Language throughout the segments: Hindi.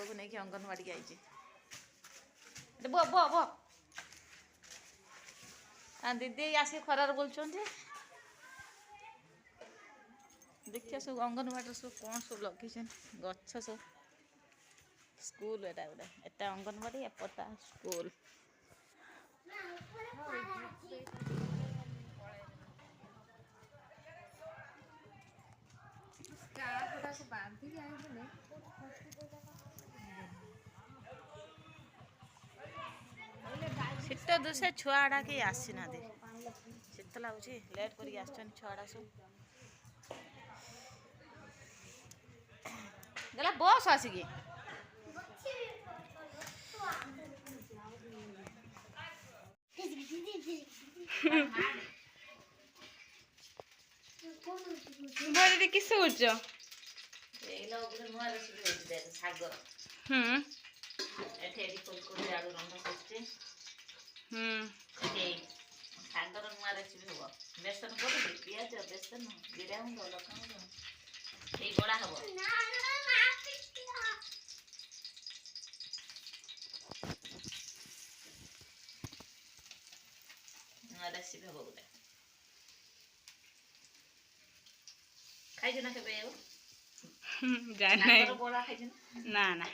को नहीं अंगनवाड़ी आई बो बो बो दीदी आसिक खरार बोलुं देखिए सब अंगनवाड़ी सब कौन सब लगे गछ सब स्कूल एटा गोटे एटा अंगनवाड़ी एपटा स्कूल शीत दूसरे छुआड़ा के आसी ना शीत लगुच लेट कर छुआड़ा सब गला बस आसिकी बड़ी किस उच्च सागर सागर नुआ रेसिपी हम बेसन पड़े पिज बेसन जीरा गुंड लका गुंड गड़ा हम नुआ रेसिपी हम गोटे खाई ना के बड़ा खाई ना ना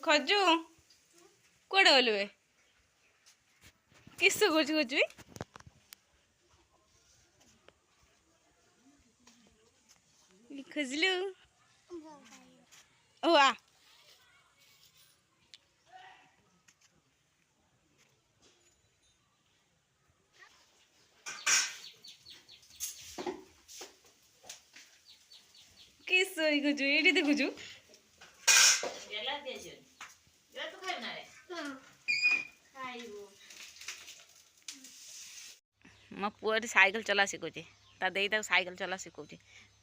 खजू कौड़े गलु किस कुछ कुछ खोजलु हुआ किस खोजु ये देखुचु मो पुआ साइकिल चला शिखुची ता साइकिल चला शिखुची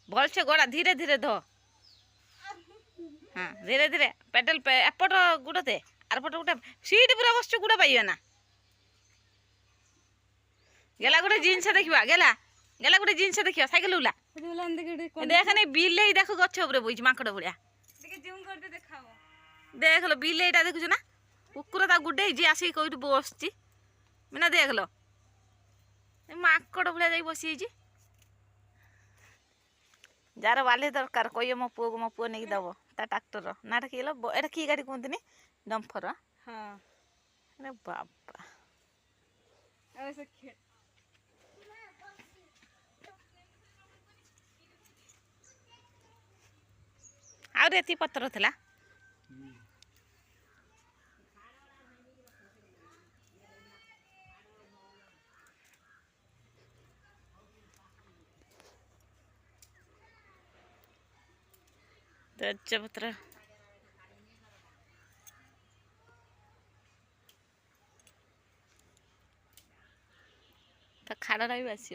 भल से गोड़ा धीरे धीरे धो हाँ धीरे धीरे पेडल पे एपट गुड़ दे आर पट गोटे सीट पूरा बस गुड़ा पाइबे ना गेला गोटे जिनस देखा गेला गेला गोटे जिनस देखा साइकिल उला देख नहीं बिले देख गछ ऊपर बोई माकड़ भाया देख लो बिले देखुच ना कुकुर ता गुडे आसिक कौट बस मैंने देख लो माकड़ भाया जा बसी जार वाले दरकार कह मो पुआ नहीं दब ता ट्राक्टर ना एटा कि गाड़ी कहते डम्फर अरे बाबा आती पत्र थिला तेजपत्र तो खाड़ा भी आस